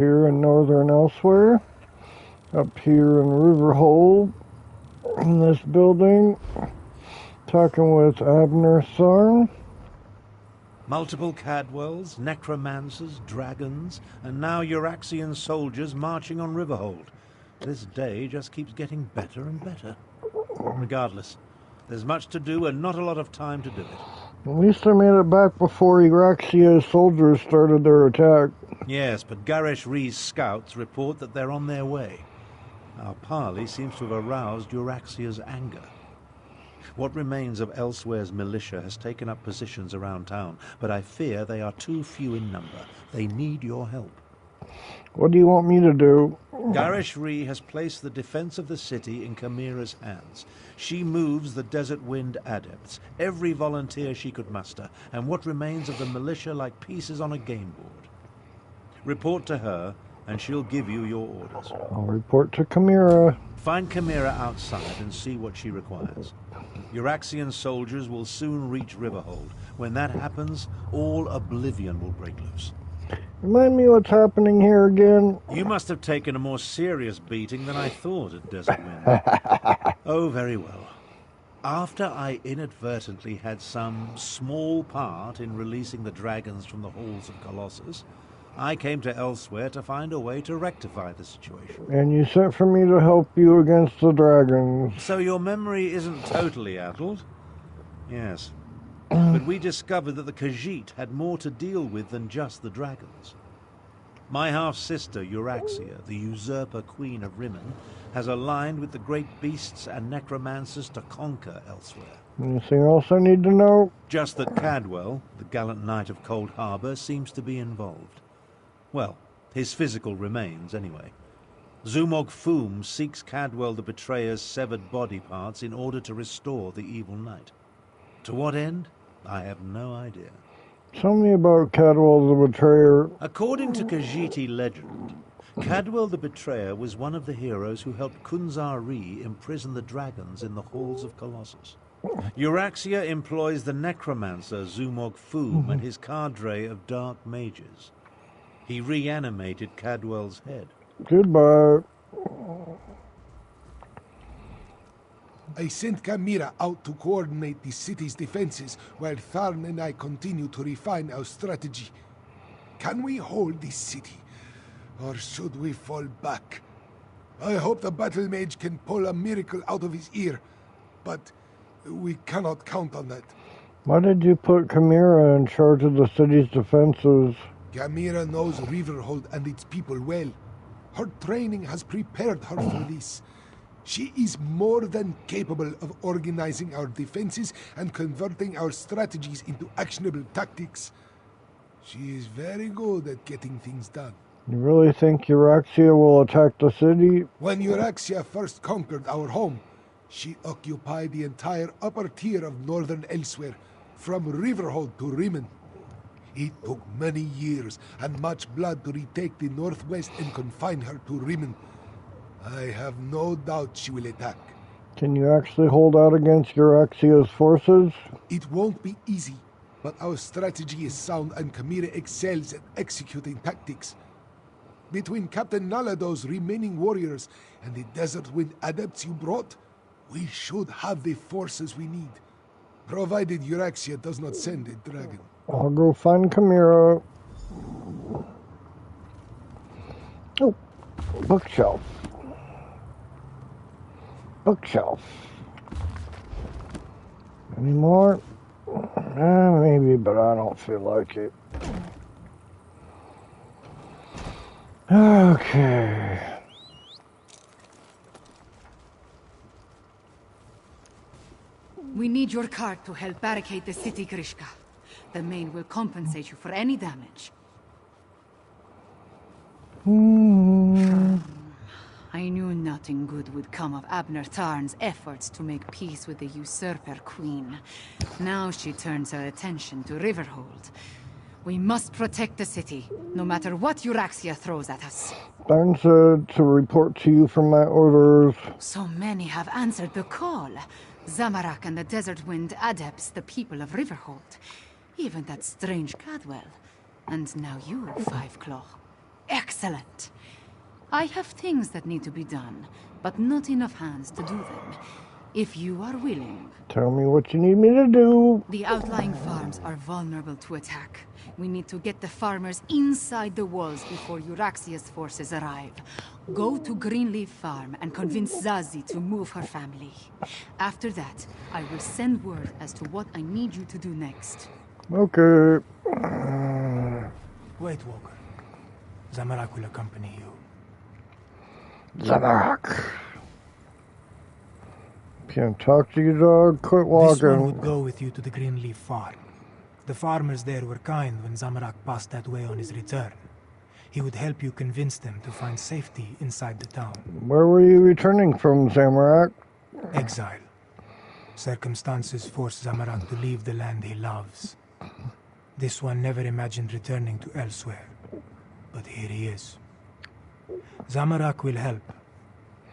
Here in northern Elsewhere, up here in RiverhoLd, in this building, talking with Abner Tharn. Multiple Cadwells, necromancers, dragons, and now Euraxian soldiers marching on RiverhoLd. This day just keeps getting better and better. Regardless, there's much to do and not a lot of time to do it. At least I made it back before Euraxia's soldiers started their attack. Yes, but Garish Rhee's scouts report that they're on their way. Our parley seems to have aroused Euraxia's anger. What remains of Elsewhere's militia has taken up positions around town, but I fear they are too few in number. They need your help. What do you want me to do? Garish Rhee has placed the defense of the city in Chimera's hands. She moves the Desert Wind adepts, every volunteer she could muster, and what remains of the militia like pieces on a game board. Report to her, and she'll give you your orders. I'll report to Chimera. Find Chimera outside and see what she requires. Euraxian soldiers will soon reach RiverhoLd. When that happens, all oblivion will break loose. Remind me what's happening here again. You must have taken a more serious beating than I thought at Desert Wind. Oh, very well. After I inadvertently had some small part in releasing the dragons from the halls of Colossus, I came to Elsewhere to find a way to rectify the situation. And you sent for me to help you against the dragons. So your memory isn't totally addled? Yes. But we discovered that the Khajiit had more to deal with than just the dragons. My half-sister, Euraxia, the usurper queen of Rimmon, has aligned with the great beasts and necromancers to conquer Elsewhere. Anything else I need to know? Just that Cadwell, the gallant knight of Cold Harbor, seems to be involved. Well, his physical remains, anyway. Zumog Foom seeks Cadwell the Betrayer's severed body parts in order to restore the evil knight. To what end? I have no idea. Tell me about Cadwell the Betrayer. According to Khajiiti legend, Cadwell the Betrayer was one of the heroes who helped Kunzar Rhee imprison the dragons in the halls of Colossus. Euraxia employs the necromancer Zumog Foom and his cadre of dark mages. He reanimated Cadwell's head. Goodbye. I sent Chimera out to coordinate the city's defenses while Tharn and I continue to refine our strategy. Can we hold this city, or should we fall back? I hope the battle mage can pull a miracle out of his ear, but we cannot count on that. Why did you put Chimera in charge of the city's defenses? Chimera knows RiverhoLd and its people well. Her training has prepared her for this. She is more than capable of organizing our defenses and converting our strategies into actionable tactics. She is very good at getting things done. You really think Euraxia will attack the city? When Euraxia first conquered our home, she occupied the entire upper tier of northern Elsewhere, from RiverhoLd to Rimmon. It took many years and much blood to retake the northwest and confine her to Rimmon. I have no doubt she will attack. Can you actually hold out against Euraxia's forces? It won't be easy, but our strategy is sound and Chimera excels at executing tactics. Between Captain Nalado's remaining warriors and the Desert Wind adepts you brought, we should have the forces we need. Provided Euraxia does not send a dragon. I'll go find Chimera. Oh, bookshelf. Bookshelf. Any more? Maybe, but I don't feel like it. Okay. We need your cart to help barricade the city, Grishka. The main will compensate you for any damage. I knew nothing good would come of Abner Tharn's efforts to make peace with the usurper queen. Now she turns her attention to RiverhoLd. We must protect the city, no matter what Euraxia throws at us. Tharn said to report to you for my orders. So many have answered the call. Zamorak and the Desert Wind adepts, the people of RiverhoLd. Even that strange Cadwell. And now you, Five Claw. Excellent. I have things that need to be done, but not enough hands to do them. If you are willing... Tell me what you need me to do. The outlying farms are vulnerable to attack. We need to get the farmers inside the walls before Euraxia's forces arrive. Go to Greenleaf Farm and convince Zazie to move her family. After that, I will send word as to what I need you to do next. Okay. Wait, Walker. Zamorak will accompany you. Zamorak. Can't talk to you, dog. Quit walking. This one would go with you to the Greenleaf Farm. The farmers there were kind when Zamorak passed that way on his return. He would help you convince them to find safety inside the town. Where were you returning from, Zamorak? Exile. Circumstances forced Zamorak to leave the land he loves. This one never imagined returning to elsewhere. But here he is. Zamorak will help,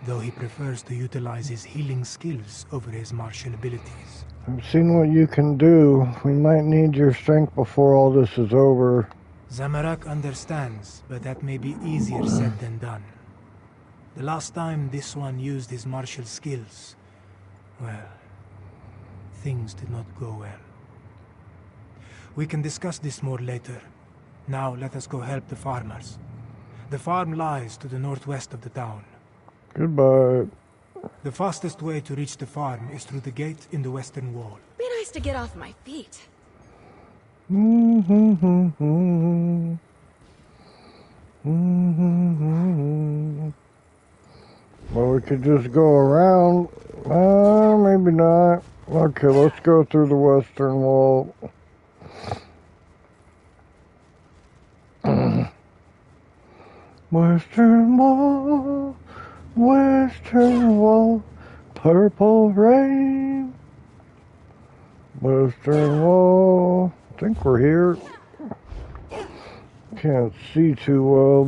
though he prefers to utilize his healing skills over his martial abilities. I've seen what you can do. We might need your strength before all this is over. Zamorak understands, but that may be easier said than done. The last time this one used his martial skills, well, things did not go well. We can discuss this more later. Now let us go help the farmers. The farm lies to the northwest of the town. Goodbye. The fastest way to reach the farm is through the gate in the western wall. Be nice to get off my feet. Well, we could just go around. Maybe not. Okay, let's go through the western wall. Western wall, western wall, purple rain. Western wall. I think we're here. Can't see too well,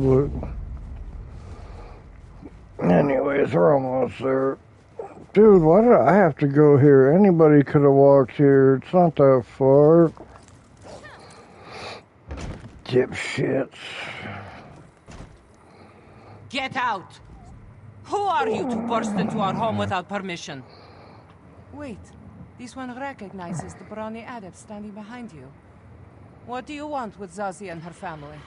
but anyways, we're almost there. Dude, why did I have to go here? Anybody could have walked here. It's not that far. Dipshits. Get out! Who are you to burst into our home without permission? Wait, this one recognizes the brawny adept standing behind you. What do you want with Zazie and her family?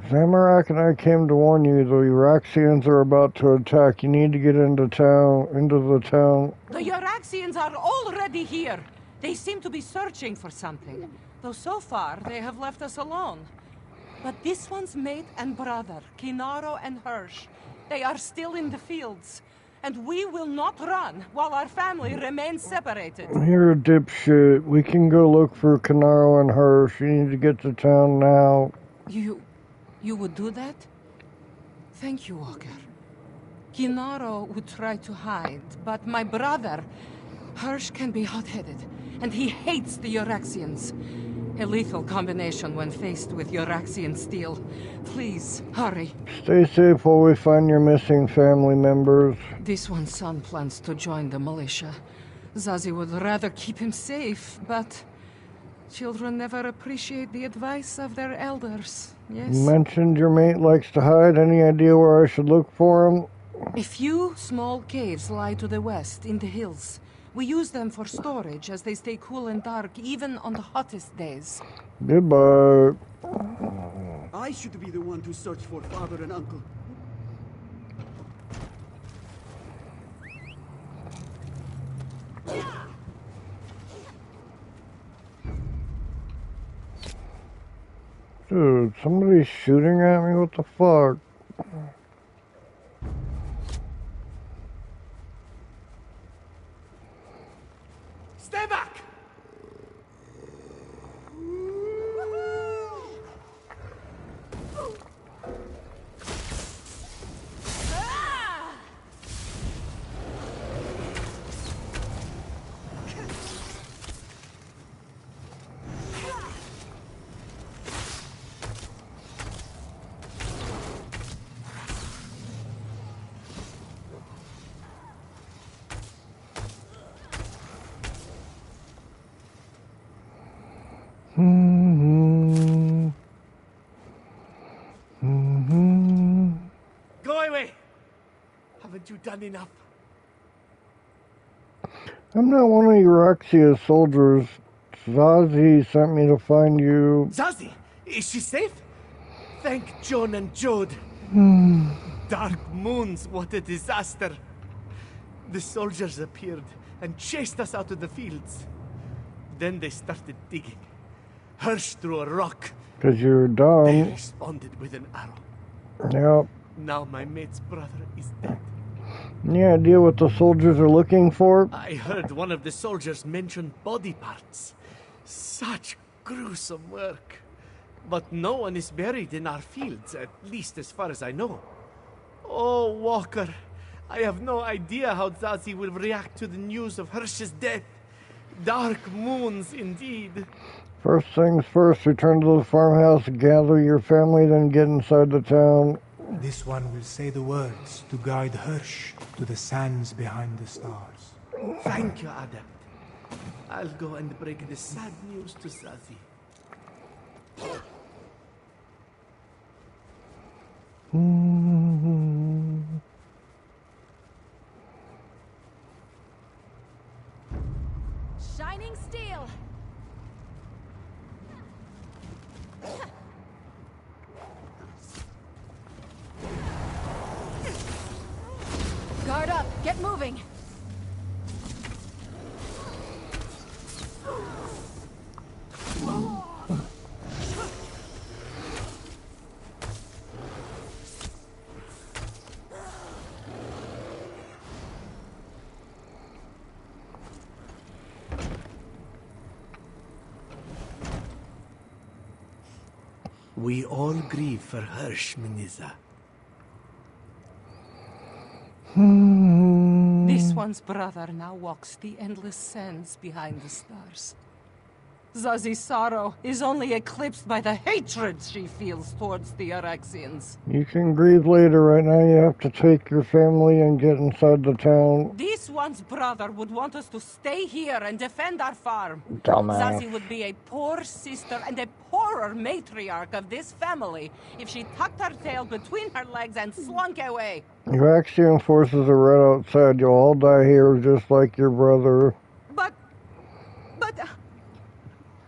Zamorak and I came to warn you, the Euraxians are about to attack. You need to get into the town. The Euraxians are already here. They seem to be searching for something. Though so far, they have left us alone. But this one's mate and brother, Kinaro and Hirsch, they are still in the fields. And we will not run while our family remains separated. You're a dipshit. We can go look for Kinaro and Hirsch. You need to get to town now. You would do that? Thank you, Walker. Kinaro would try to hide, but my brother, Hirsch, can be hot-headed, and he hates the Euraxians. A lethal combination when faced with Euraxian steel. Please, hurry. Stay safe while we find your missing family members. This one's son plans to join the militia. Zazie would rather keep him safe, but children never appreciate the advice of their elders, yes? You mentioned your mate likes to hide. Any idea where I should look for him? A few small caves lie to the west, in the hills. We use them for storage as they stay cool and dark, even on the hottest days. Goodbye. I should be the one to search for father and uncle. Dude, somebody's shooting at me? What the fuck? Stay back! Haven't you done enough? I'm not one of Euraxia's soldiers. Zazie sent me to find you. Zazie, is she safe? Thank John and Jode. Dark moons, what a disaster. The soldiers appeared and chased us out of the fields. Then they started digging. Hirsch threw a rock. Because you're They dumb. responded with an arrow. Yep. Now my mate's brother is dead. Any idea what the soldiers are looking for? I heard one of the soldiers mention body parts. Such gruesome work. But no one is buried in our fields, at least as far as I know. Oh, Walker, I have no idea how Zazie will react to the news of Hirsch's death. Dark moons, indeed. First things first, return to the farmhouse, gather your family, then get inside the town. This one will say the words to guide Hirsch to the sands behind the stars. Thank you, Adept. I'll go and break the sad news to Zazie. Shining steel. Guard up. Get moving. We all grieve for Hirsch, Miniza. This one's brother now walks the endless sands behind the stars. Zazie's sorrow is only eclipsed by the hatred she feels towards the Araxians. You can grieve later. Right now you have to take your family and get inside the town. This one's brother would want us to stay here and defend our farm. Dumbass. Zazie would be a poor sister and a poorer matriarch of this family if she tucked her tail between her legs and slunk away. Euraxian forces are right outside. You'll all die here just like your brother. But...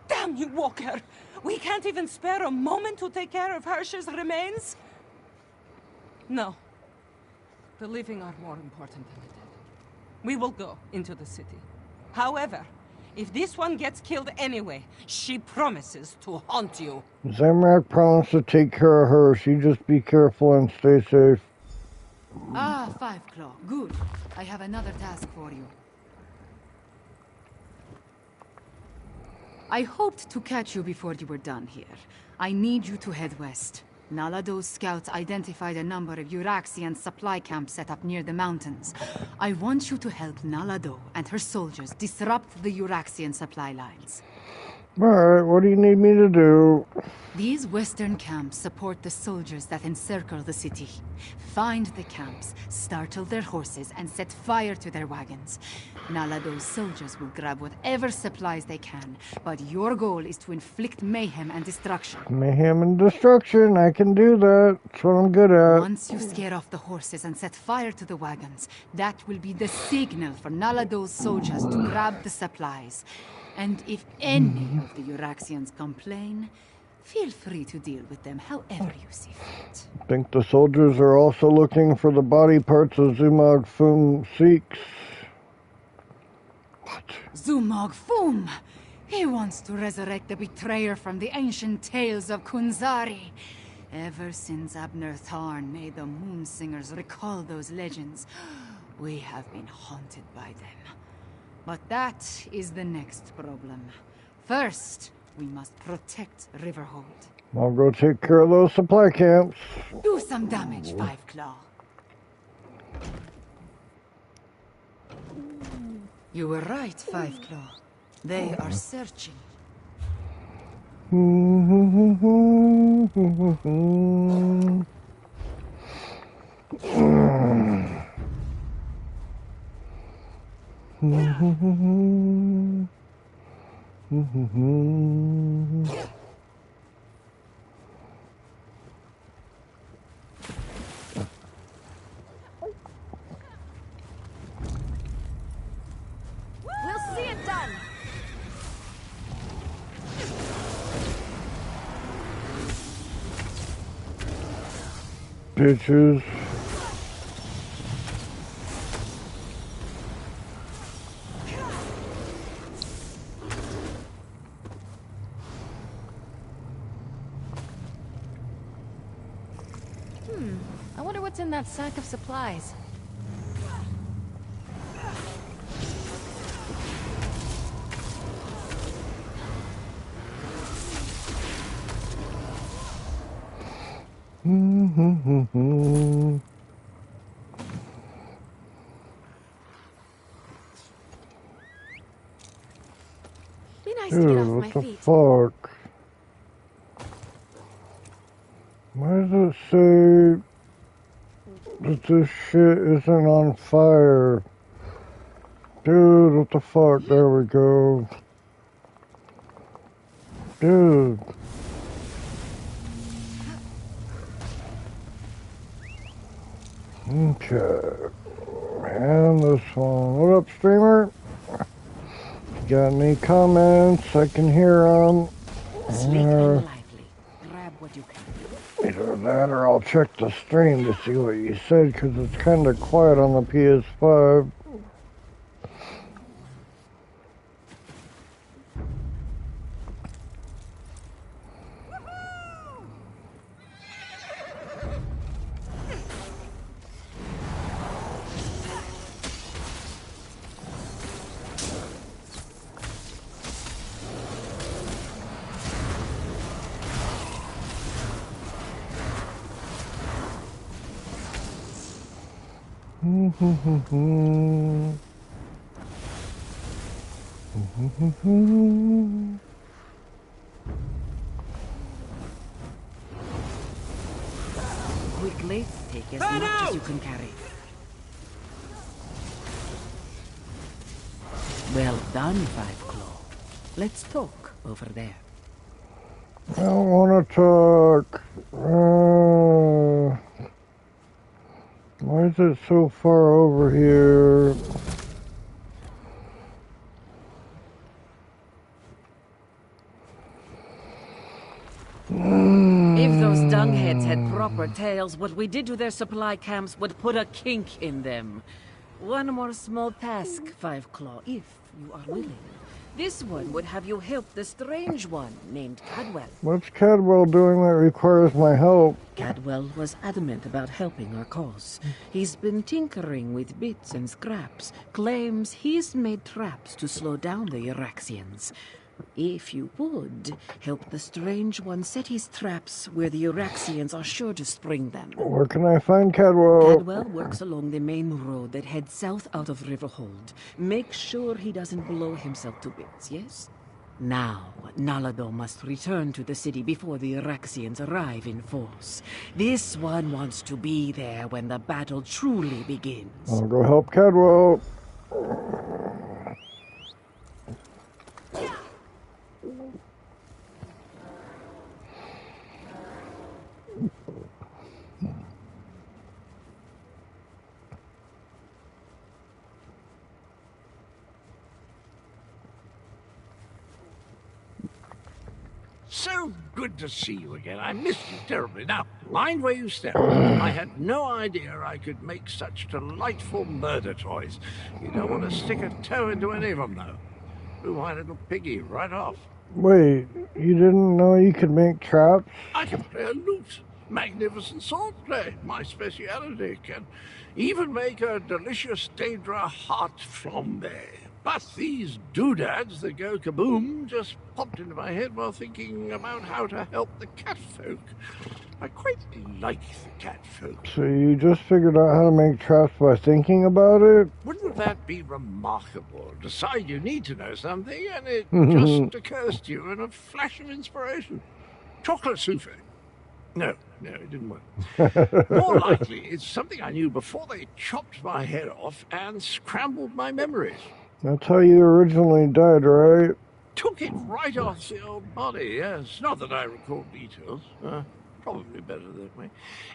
Damn you, Walker! We can't even spare a moment to take care of Hirsch's remains? No. The living are more important than the dead. We will go into the city. However, if this one gets killed anyway, she promises to haunt you. Zamrak promised to take care of her. You just be careful and stay safe. Ah, Five Claw. Good. I have another task for you. I hoped to catch you before you were done here. I need you to head west. Nalado's scouts identified a number of Euraxian supply camps set up near the mountains. I want you to help Nalado and her soldiers disrupt the Euraxian supply lines. Alright, what do you need me to do? These western camps support the soldiers that encircle the city. Find the camps, startle their horses, and set fire to their wagons. Nalado's soldiers will grab whatever supplies they can, but your goal is to inflict mayhem and destruction. Mayhem and destruction, I can do that. That's what I'm good at. Once you scare off the horses and set fire to the wagons, that will be the signal for Nalado's soldiers to grab the supplies. And if any of the Euraxians complain, feel free to deal with them however you see fit. I think the soldiers are also looking for the body parts of Zumog Fum seeks. What? Zumog Fum! He wants to resurrect the betrayer from the ancient tales of Kunzari. Ever since Abner Tharn made the Moonsingers recall those legends, we have been haunted by them. But that is the next problem. First, we must protect RiverhoLd. I'll go take care of those supply camps. Do some damage, Five Claw. You were right, Five Claw. They are searching. bitches. I wonder what's in that sack of supplies. Be nice to get off Dude, my what the feet. fuck? Why does it say that this shit isn't on fire? Dude, what the fuck? There we go. Dude. Okay. And this one. What up, streamer? Got any comments? I can hear them. Sleek and lively. Grab what you can. Either that or I'll check the stream to see what you said, because it's kind of quiet on the PS5. Quickly, take as much as you can carry. Well done, Five Claw. Let's talk over there. I don't want to talk. Why is it so far over here? If those dungheads had proper tails, what we did to their supply camps would put a kink in them. One more small task, Five Claw, if you are willing. This one would have you help the strange one named Cadwell. What's Cadwell doing that requires my help? Cadwell was adamant about helping our cause. He's been tinkering with bits and scraps, claims he's made traps to slow down the Iraxians. If you would, help the strange one set his traps where the Iraxians are sure to spring them. Where can I find Cadwell? Cadwell works along the main road that heads south out of RiverhoLd. Make sure he doesn't blow himself to bits, yes? Now, Nalado must return to the city before the Iraxians arrive in force. This one wants to be there when the battle truly begins. I'll go help Cadwell. So good to see you again. I missed you terribly. Now, mind where you step. I had no idea I could make such delightful murder toys. You don't want to stick a toe into any of them, though. Blew my little piggy right off. Wait, you didn't know you could make traps? I can play a lute. Magnificent swordplay. My speciality. Can even make a delicious Daedra heart flambe. But these doodads that go kaboom just popped into my head while thinking about how to help the catfolk. I quite like the catfolk. So you just figured out how to make traps by thinking about it? Wouldn't that be remarkable? Decide you need to know something and it just occurs to you in a flash of inspiration. Chocolate souffle. No, it didn't work. More likely, it's something I knew before they chopped my head off and scrambled my memories. That's how you originally died, right? Took it right off the old body, yes. Not that I recall details. Probably better that way.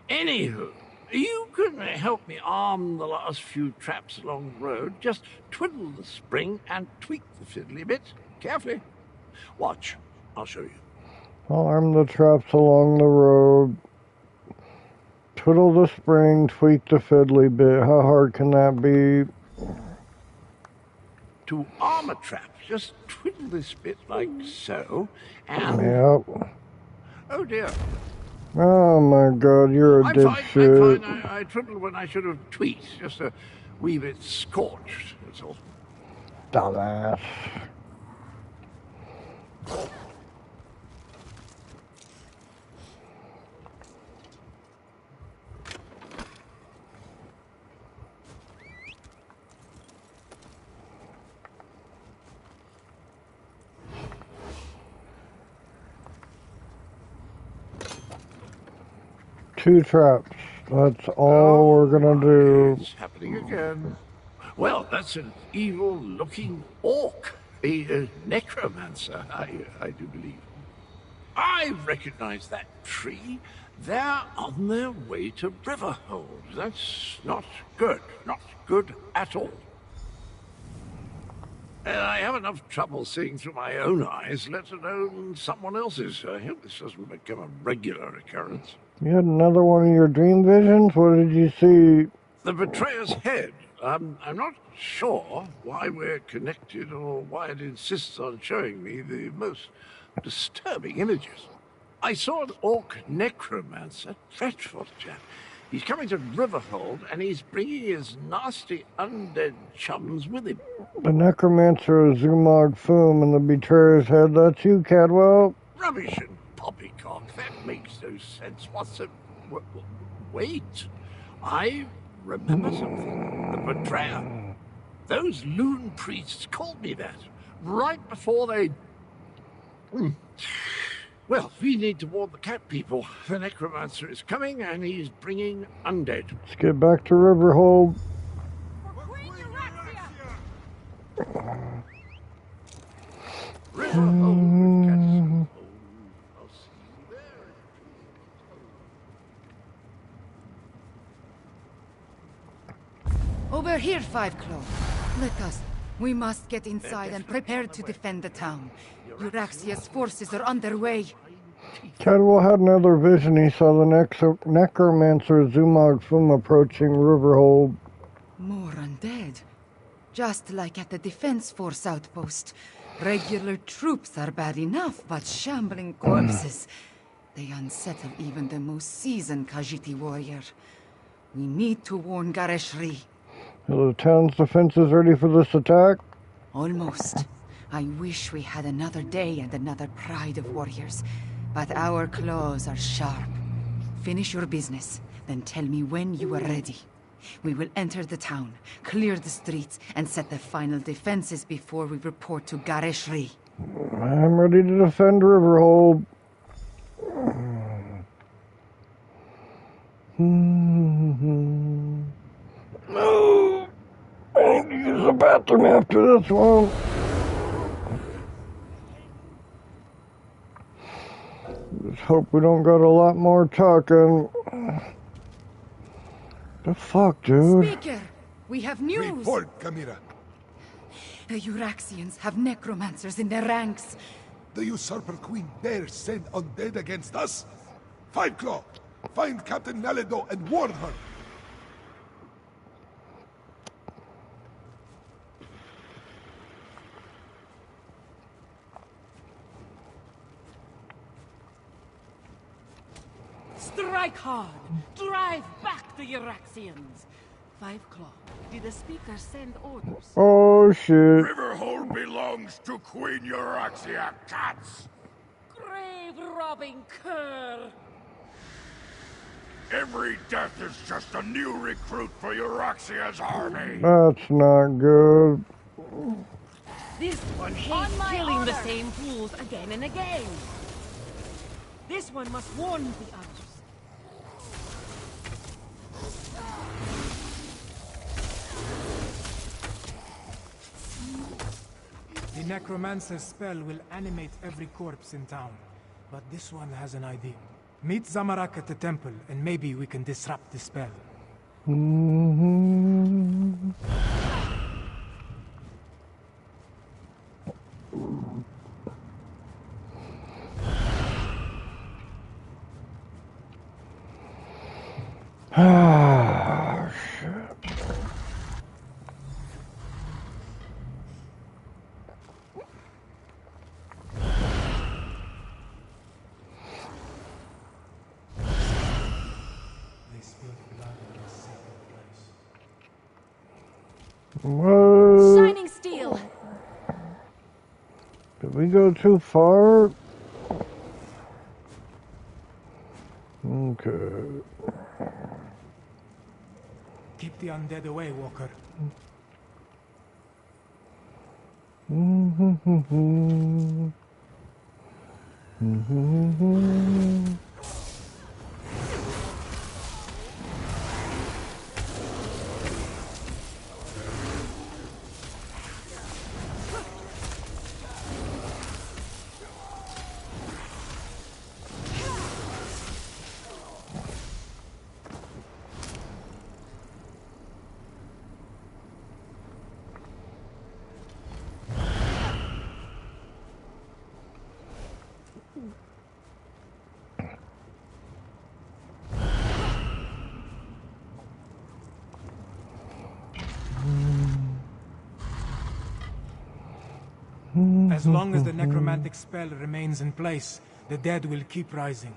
Anywho, you can help me arm the last few traps along the road. Just twiddle the spring and tweak the fiddly bit. Carefully. Watch. I'll show you. I'll arm the traps along the road. Twiddle the spring, tweak the fiddly bit. How hard can that be? To arm a trap, just twiddle this bit like so, and... Yep. Oh dear. Oh my god, you're a I'm dipshit. fine. I twiddled when I should have tweaked. Just a wee bit scorched, that's all. Dumbass. Two traps. That's all we're gonna do. It's happening again. Well, that's an evil-looking orc. A necromancer, I do believe. I recognize that tree. They're on their way to RiverhoLd. That's not good. Not good at all. I have enough trouble seeing through my own eyes, let alone someone else's. I hope this doesn't become a regular occurrence. You had another one of your dream visions? What did you see? The betrayer's head. I'm not sure why we're connected or why it insists on showing me the most disturbing images. I saw an orc necromancer, dreadful chap. He's coming to RiverhoLd and he's bringing his nasty undead chums with him. The necromancer is Zumog Foom and the betrayer's head. That's you, Cadwell. Rubbish and poppycock. That makes no sense. What's the... Wait. I remember something. The betrayer. Those loon priests called me that. Right before they... Well, we need to warn the cat people. The necromancer is coming and he's bringing undead. Let's get back to RiverhoLd. RiverhoLd. Over here, Five Claw. Let us. We must get inside and prepare to defend the town. Euraxia's forces are underway. Cadwell had another vision. He saw the necromancer Zumog Foom approaching RiverhoLd. More undead. Just like at the Defense Force outpost. Regular troops are bad enough, but shambling corpses. They unsettle even the most seasoned Khajiiti warrior. We need to warn Gareshri. Are the town's defenses ready for this attack? Almost. I wish we had another day and another pride of warriors. But our claws are sharp. Finish your business, then tell me when you are ready. We will enter the town, clear the streets, and set the final defenses before we report to Gareshri. I'm ready to defend RiverhoLd. No! I need to use the bathroom after this one. Just hope we don't got a lot more talking. The fuck, dude? Speaker, we have news! Report, Camira. The Euraxians have necromancers in their ranks. The usurper queen dares send undead against us? Five Claw, find Captain Naledo and warn her. Strike hard! Drive back the Euraxians! Five Claw, did the speaker send orders? Oh shit. RiverhoLd belongs to Queen Euraxia, cats! Grave-robbing cur! Every death is just a new recruit for Euraxia's army! That's not good. This one hates killing the same fools again and again! This one must warn the others. The necromancer's spell will animate every corpse in town. But this one has an idea. Meet Zamarak at the temple, and maybe we can disrupt the spell. What? Shining steel. Did we go too far? Okay. Keep the undead away, Walker. As long as the necromantic spell remains in place, the dead will keep rising.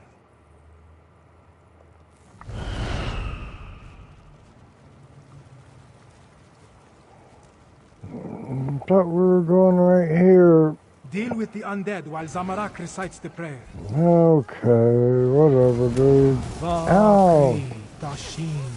Thought we were going right here. Deal with the undead while Zamarak recites the prayer. Okay, whatever, dude. Ow! Dashin.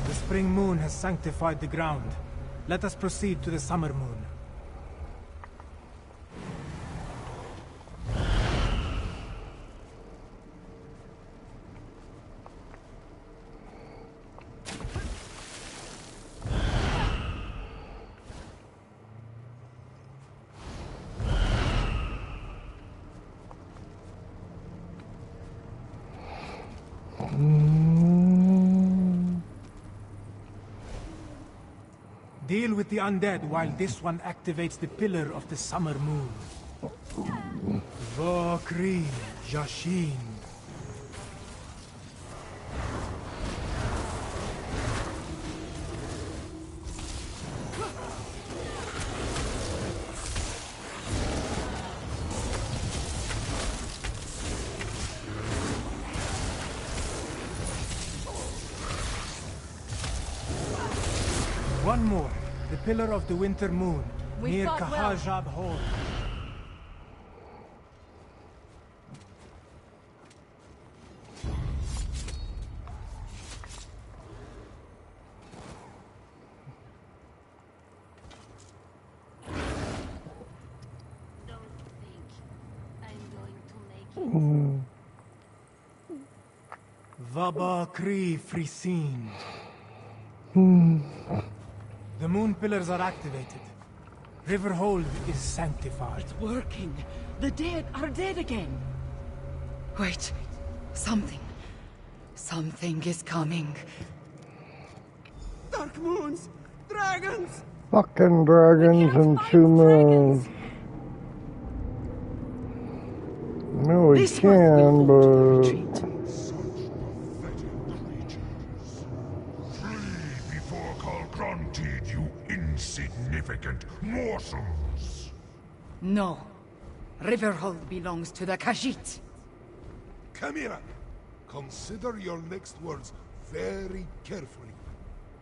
The spring moon has sanctified the ground. Let us proceed to the summer moon. Deal with the undead while this one activates the pillar of the summer moon. Vakri Jashin. One more. The pillar of the winter moon, near Kahajab Hall. Vabakri Frisin. The moon pillars are activated. RiverhoLd is sanctified. It's working. The dead are dead again. Wait. Something is coming. Dark moons! Dragons! Fucking dragons and 2 moons. No, we can, but... Insignificant morsels. No. RiverhoLd belongs to the Khajiit. Chimera, consider your next words very carefully.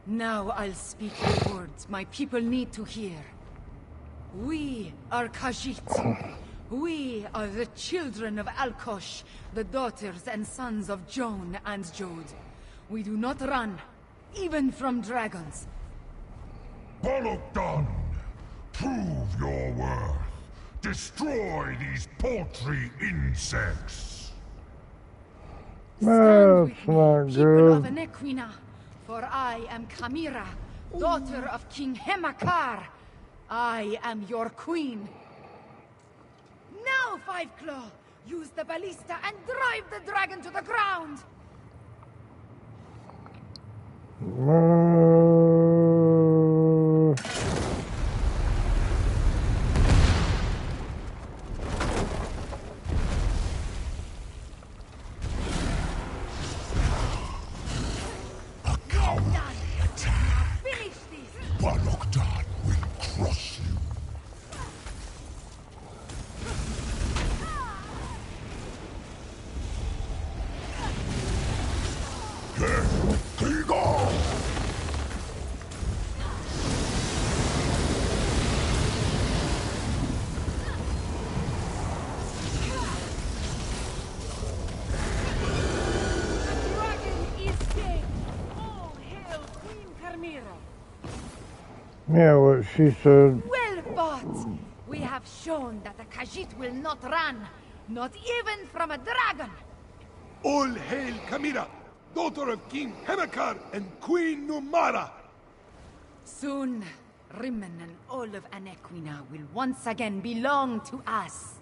Now I'll speak the words my people need to hear. We are Khajiit. We are the children of Alkosh, the daughters and sons of Joan and Jode. We do not run, even from dragons. Bolokdan! Prove your worth. Destroy these paltry insects. That's not People of good. Anequina, for I am Chimera, daughter of King Hemakar. I am your queen. Now, Five Claw, use the ballista and drive the dragon to the ground. A coward Yeah, what she said. Well fought! We have shown that the Khajiit will not run, not even from a dragon! All hail Kamira, daughter of King Henakar and Queen Numara! Soon, Rimmon and all of Anequina will once again belong to us.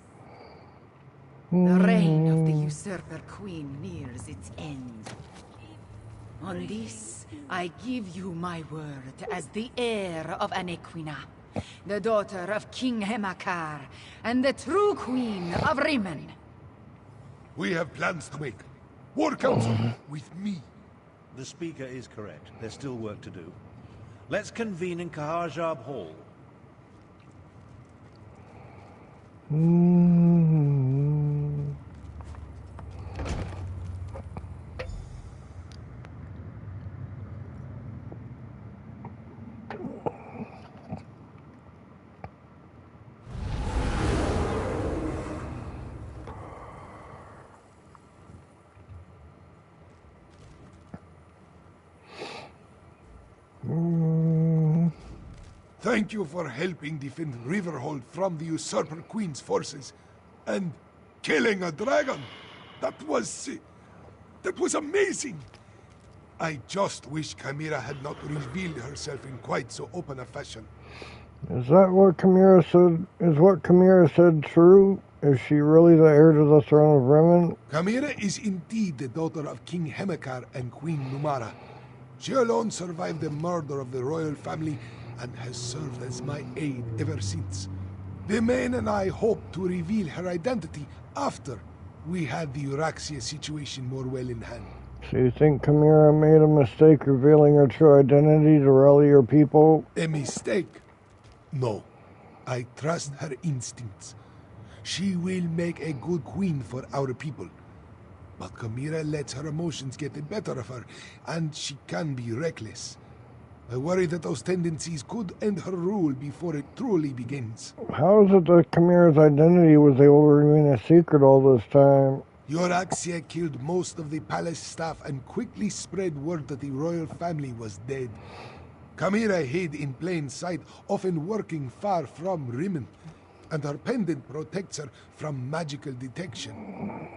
The reign of the usurper queen nears its end. On this, I give you my word as the heir of Anequina, the daughter of King Hemakar, and the true queen of Rimmon. We have plans to make. War council with me. The speaker is correct. There's still work to do. Let's convene in Kahajab Hall. Thank you for helping defend RiverhoLd from the usurper queen's forces. And killing a dragon. That was amazing. I just wish Kamira had not revealed herself in quite so open a fashion. Is that what Kamira said? Is what Kamira said true? Is she really the heir to the throne of Rimmon? Kamira is indeed the daughter of King Hemakar and Queen Numara. She alone survived the murder of the royal family and has served as my aide ever since. The men and I hope to reveal her identity after we had the Euraxia situation more well in hand. So you think Kamira made a mistake revealing her true identity to rally her people? A mistake? No. I trust her instincts. She will make a good queen for our people. But Kamira lets her emotions get the better of her, and she can be reckless. I worry that those tendencies could end her rule before it truly begins. How is it that Kamira's identity was able to remain a secret all this time? Euraxia killed most of the palace staff and quickly spread word that the royal family was dead. Kamira hid in plain sight, often working far from Rimmon, and her pendant protects her from magical detection.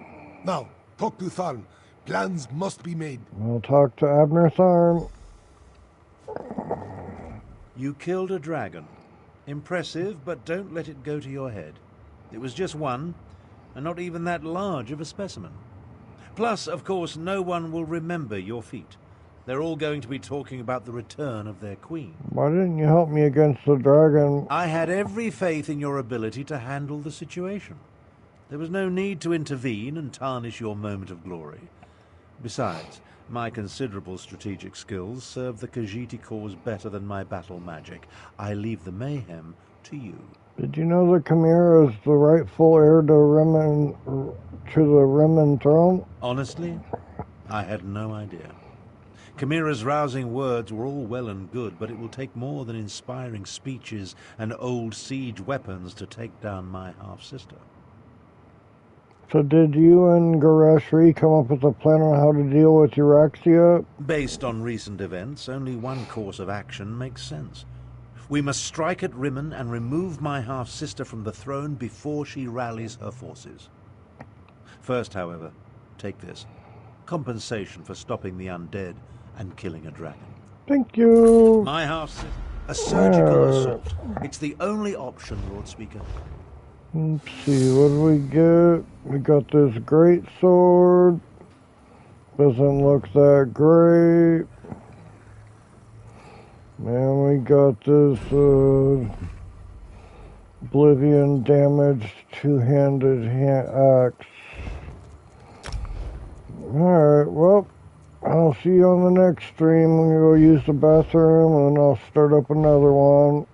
Now, talk to Tharn. Plans must be made. We'll talk to Abner Tharn. You killed a dragon. Impressive, but don't let it go to your head. It was just one, and not even that large of a specimen. Plus, of course, no one will remember your feat. They're all going to be talking about the return of their queen. Why didn't you help me against the dragon? I had every faith in your ability to handle the situation. There was no need to intervene and tarnish your moment of glory. Besides, my considerable strategic skills serve the Khajiiti cause better than my battle magic. I leave the mayhem to you. Did you know that Kamira is the rightful heir to the Rimmon throne? Honestly, I had no idea. Kamira's rousing words were all well and good, but it will take more than inspiring speeches and old siege weapons to take down my half-sister. So did you and Gareshri come up with a plan on how to deal with Euraxia? Based on recent events, only one course of action makes sense. We must strike at Rimmon and remove my half-sister from the throne before she rallies her forces. First, however, take this. Compensation for stopping the undead and killing a dragon. Thank you. My half-sister. A surgical assault. It's the only option, Lord Speaker. Let's see, what do we get? We got this great sword. Doesn't look that great. And we got this Oblivion damaged two-handed axe. Alright, well, I'll see you on the next stream. I'm going to go use the bathroom and then I'll start up another one.